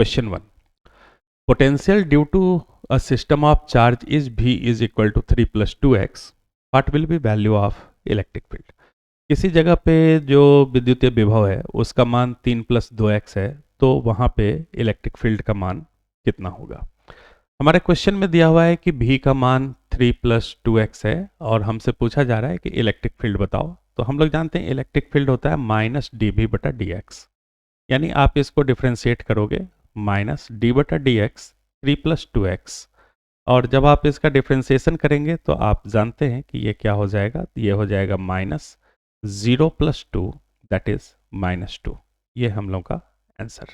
Question 1, potential due to a system of charge is V is equal to 3 plus 2x. What will be value of electric field? किसी जगह पे जो विद्युतीय विभव है उसका मान 3 प्लस 2x है, तो वहाँ पे इलेक्ट्रिक फील्ड का मान कितना होगा? हमारे क्वेश्चन में दिया हुआ है कि V का मान 3 प्लस 2x है और हमसे पूछा जा रहा है कि इलेक्ट्रिक फील्ड बताओ। तो हम लोग जानते हैं इलेक्ट्रिक फील्ड होता है माइनस डी वी बटा डी एक्स, यानी आप इसको डिफ्रेंशिएट करोगे माइनस डी बटा डी एक्स 3 प्लस 2x, और जब आप इसका डिफ्रेंशिएशन करेंगे तो आप जानते हैं कि ये क्या हो जाएगा, ये हो जाएगा minus 0 plus 2 that is minus 2। ये हम लोग का answer.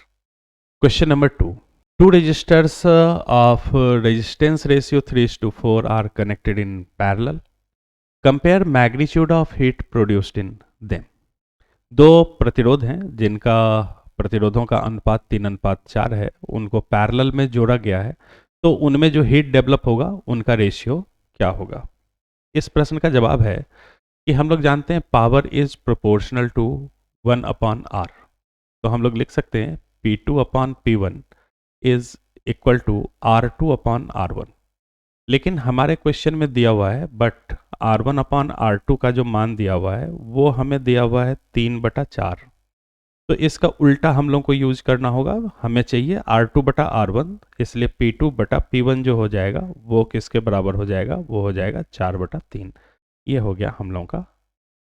Question number 2, two resistors of resistance ratio 3:4 are connected in parallel. Compare magnitude of heat produced in them. दो प्रतिरोध हैं जिनका प्रतिरोधों का अनुपात 3:4 है, उनको पैरेलल में जोड़ा गया है, तो उनमें जो हीट डेवलप होगा उनका रेशियो क्या होगा? इस प्रश्न का जवाब है कि हम लोग जानते हैं power is proportional to 1/r, तो हम लोग लिख सकते हैं P2/P1 is equal to R2/R1। लेकिन हमारे क्वेश्चन में दिया हुआ है बट R1/R2 का जो मान दिया हुआ है वो हमें दिया हुआ है 3/4, तो इसका उल्टा हम लोग को यूज करना होगा। हमें चाहिए R2/R1, इसलिए P2/P1 जो हो जाएगा वो किसके बराबर हो जाएगा, वो हो जाएगा 4/3। ये हो गया हम लोगों का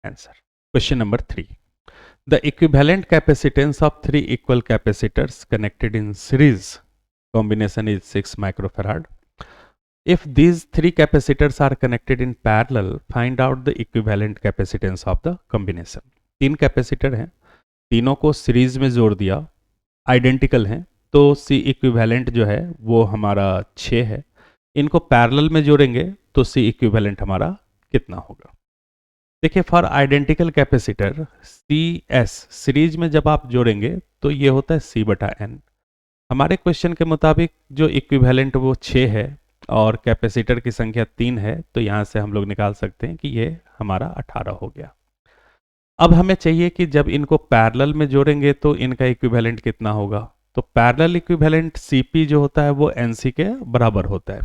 answer. Question number 3, the equivalent capacitance of three equal capacitors connected in series combination is 6 microfarad. If these three capacitors are connected in parallel, find out the equivalent capacitance of the combination. तीन capacitor हैं, तीनों को series में जोड़ दिया, identical हैं, तो C equivalent जो है वो हमारा 6 है। इनको पैरेलल में जोड़ेंगे तो C इक्विवेलेंट हमारा कितना होगा? देखिए, for identical capacitor CS series में जब आप जोड़ेंगे तो ये होता है C/N। हमारे क्वेश्चन के मुताबिक जो इक्विवेलेंट वो 6 है और कैपेसिटर की संख्या 3 है, तो यहाँ से हम लोग निकाल सकते हैं कि ये हमारा 18 हो गया। अब हमें चाहिए कि जब इनको पैरेलल में जोड़ेंगे तो इनका इक्विवेलेंट कितना होगा, तो पैरेलल इक्विवेलेंट CP जो होता है वो NC के बराबर होता है।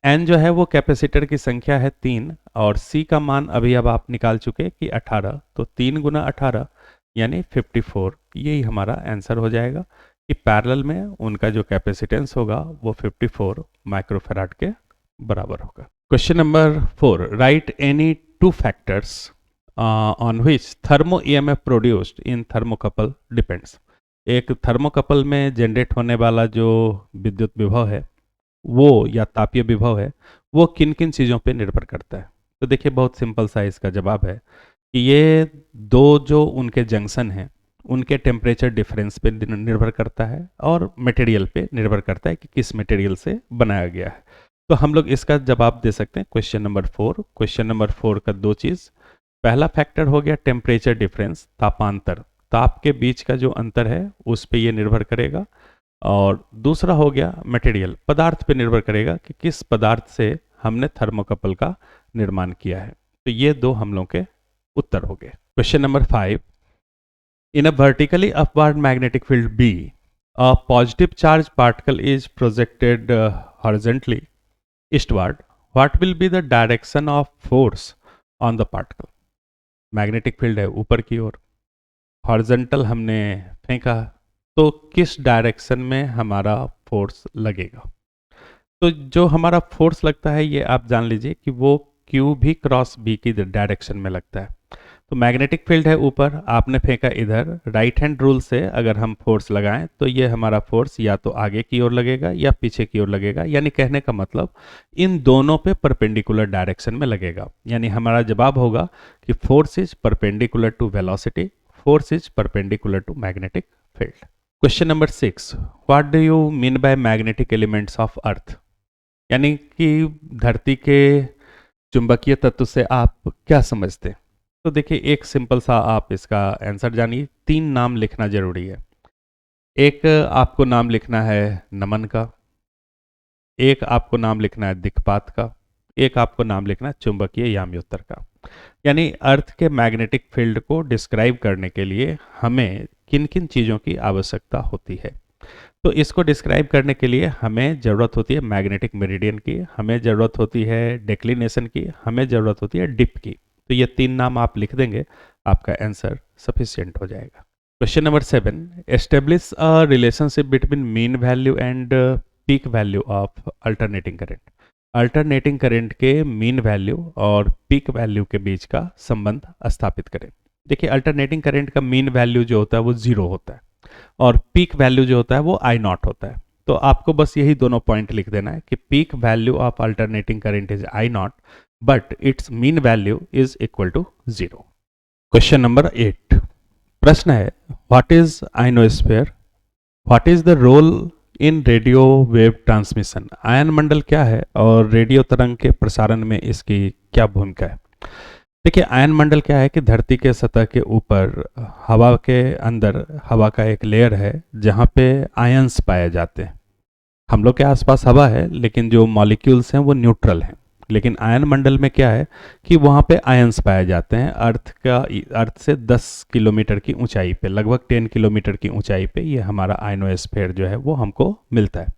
N जो है वो कैपेसिटर की संख्या है 3 और C का मान अभी अब आप निकाल चुके कि 18, तो 3 गुना 18 यानी 54। यही हमारा आंसर हो जाएगा कि पैरेलल में उनका जो कैपेसिटेंस होगा वो 54 माइक्रोफैराड के बराबर होगा। Question number 4, right any two factors on which thermo EMF produced in thermocouple depends. एक थर्मोकपल में जनरेट होने वाला जो विद्युत विभव है वो या तापीय विभव है वो किन किन चीज़ों पे निर्भर करता है? तो देखिए, बहुत सिंपल सा इसका जवाब है कि ये दो जो उनके जंक्शन हैं उनके टेम्परेचर डिफरेंस पे निर्भर करता है और मटेरियल पे निर्भर करता है कि किस मटेरियल से बनाया गया है। तो हम लोग इसका जवाब दे सकते हैं क्वेश्चन नंबर 4। क्वेश्चन नंबर 4 का दो चीज़, पहला फैक्टर हो गया टेम्परेचर डिफरेंस, तापांतर, ताप के बीच का जो अंतर है उस पे ये निर्भर करेगा, और दूसरा हो गया मटेरियल, पदार्थ पे निर्भर करेगा कि किस पदार्थ से हमने थर्मोकपल का निर्माण किया है। तो ये दो हम लोग के उत्तर हो गए। Question number 5, in a vertically upward magnetic field B, a positive charge particle is projected horizontally eastward. What will be the direction of force on the particle? Magnetic field है ऊपर की ओर, हॉरिजॉन्टल हमने फेंका, तो किस डायरेक्शन में हमारा force लगेगा? तो जो हमारा फोर्स लगता है ये आप जान लीजिए कि वो Q भी क्रॉस B की डायरेक्शन में लगता है। तो मैग्नेटिक फील्ड है ऊपर, आपने फेंका इधर, राइट हैंड रूल से अगर हम फोर्स लगाएं तो ये हमारा फोर्स या तो आगे की ओर लगेगा या पीछे की ओर लगेगा, यानी कहने का मतलब इन दोनों पे परपेंडिकुलर डायरेक्शन में लगेगा। यानी हमारा जवाब होगा कि force is perpendicular to velocity, force is perpendicular to magnetic field. Question number 6, what do you mean by magnetic elements of earth? यानी कि धरती के चुंबकीय तत्व से आप क्या समझते हैं? तो देखिए, एक सिंपल सा आप इसका आंसर जानिए, 3 नाम लिखना जरूरी है। एक आपको नाम लिखना है नमन का, एक आपको नाम लिखना है दिक्पात का, एक आपको नाम लिखना है चुंबकीय याम्योत्तर का। यानी अर्थ के मैग्नेटिक फील्ड को डिस्क्राइब करने के लिए हमें किन किन चीज़ों की आवश्यकता होती है। तो इसको डिस्क्राइब करने के लिए हमें ज़रूरत होती है मैग्नेटिक मेरिडियन की, हमें ज़रूरत होती है डेक्लिनेशन की, हमें ज़रूरत होती है डिप की। तो ये 3 नाम आप लिख देंगे, आपका आंसर सफिशिएंट हो जाएगा। Question number 7, establish a relationship between mean value and peak value of alternating current. Alternating current के मीन वैल्यू और पीक वैल्यू के बीच का संबंध स्थापित करें। देखिए, अल्टरनेटिंग करंट का मीन वैल्यू जो होता है वो 0 होता है और पीक वैल्यू जो होता है वो आई नॉट होता है। तो आपको बस यही दोनों पॉइंट लिख देना है कि peak value of alternating current is I not but its mean value is equal to 0। Question number 8, प्रश्न है, what is ionosphere, what is the role in radio wave transmission. Ion मंडल क्या है और रेडियो तरंग के प्रसारण में इसकी क्या भूमिका है। देखिए, आयन मंडल क्या है कि धरती के सतह के ऊपर हवा के अंदर हवा का एक लेयर है जहाँ पे आयंस पाए जाते हैं। हम लोग के आसपास हवा है लेकिन जो मॉलिक्यूल्स हैं वो न्यूट्रल हैं। लेकिन आयन मंडल में क्या है कि वहाँ पे आयंस पाए जाते हैं। अर्थ से 10 किलोमीटर की ऊंचाई पे, लगभग 10 किलोमीटर की ऊंचाई पे ये हमारा आयनोस्फीयर जो है वो हमको मिलता है।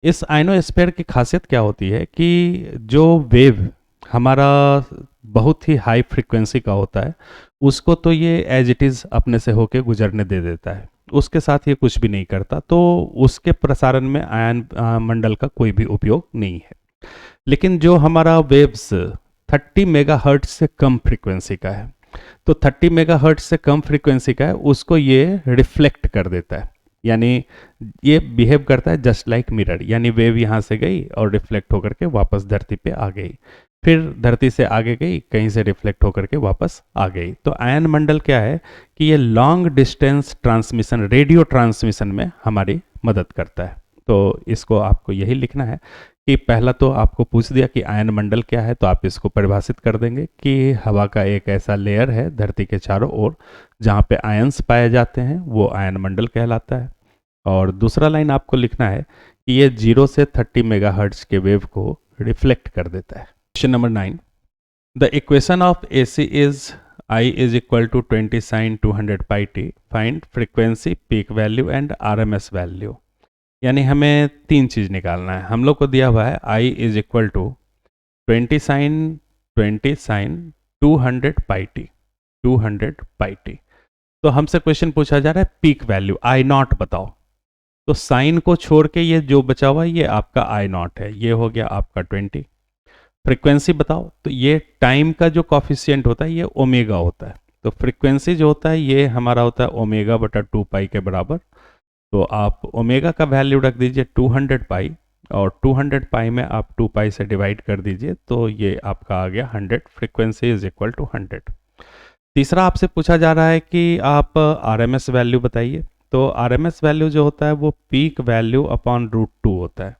इस आयनोस्फीयर की खासियत क्या होती है कि जो वेव हमारा बहुत ही हाई फ्रीक्वेंसी का होता है उसको तो ये एज इट इज़ अपने से होके गुजरने दे देता है, उसके साथ ये कुछ भी नहीं करता, तो उसके प्रसारण में आयन मंडल का कोई भी उपयोग नहीं है। लेकिन जो हमारा वेव्स 30 मेगाहर्ट्ज से कम फ्रीक्वेंसी का है, तो 30 मेगाहर्ट्ज से कम फ्रीक्वेंसी का है उसको ये रिफ्लेक्ट कर देता है, यानी ये बिहेव करता है जस्ट लाइक मिरर, यानी वेव यहाँ से गई और रिफ्लेक्ट होकर के वापस धरती पे आ गई, फिर धरती से आगे गई, कहीं से रिफ्लेक्ट होकर के वापस आ गई। तो आयन मंडल क्या है कि ये long distance transmission, radio transmission में हमारी मदद करता है। तो इसको आपको यही लिखना है कि पहला तो आपको पूछ दिया कि आयन मंडल क्या है, तो आप इसको परिभाषित कर देंगे कि हवा का एक ऐसा लेयर है धरती के चारों ओर जहाँ पे आयंस पाए जाते हैं, वो आयन मंडल कहलाता है। और दूसरा लाइन आपको लिखना है कि ये 0 से 30 मेगाहर्ट्ज के वेव को रिफ्लेक्ट कर देता है। Question number 9, the equation of AC is I is equal to 20 sin 200 pi t, find frequency, peak value and RMS value. यानी हमें 3 चीज़ निकालना है। हम लोग को दिया हुआ है I is equal to 20 sin 200 pi t, 200 pi t। तो हमसे क्वेश्चन पूछा जा रहा है पीक वैल्यू आई नॉट बताओ। तो साइन को छोड़ के ये जो बचा हुआ ये आपका आई नॉट है, ये हो गया आपका 20। फ्रीक्वेंसी बताओ, तो ये टाइम का जो कॉफिशिएंट होता है ये ओमेगा होता है। तो फ्रीक्वेंसी जो होता है ये हमारा होता है ओमेगा बटा 2 पाई के बराबर। तो आप ओमेगा का वैल्यू रख दीजिए 200 पाई और 200 पाई में आप 2 पाई से डिवाइड कर दीजिए, तो ये आपका आ गया 100। Frequency is equal to 100। तीसरा आपसे पूछा जा रहा है कि आप RMS वैल्यू बताइए। तो RMS वैल्यू जो होता है वो पीक वैल्यू अपॉन √2 होता है।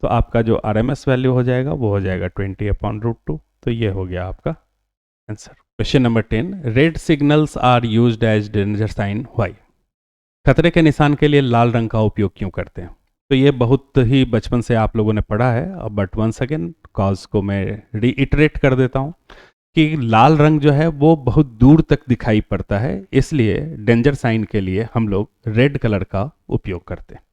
तो आपका जो RMS वैल्यू हो जाएगा वो हो जाएगा 20 अपॉन √2। तो ये हो गया आपका answer. Question number 10, red signals are used as danger sign why. खतरे के निशान के लिए लाल रंग का उपयोग क्यों करते हैं। तो ये बहुत ही बचपन से आप लोगों ने पढ़ा है, बट वंस अगेन कॉज को मैं रीइटरेट कर देता हूँ कि लाल रंग जो है वो बहुत दूर तक दिखाई पड़ता है, इसलिए डेंजर साइन के लिए हम लोग रेड कलर का उपयोग करते हैं।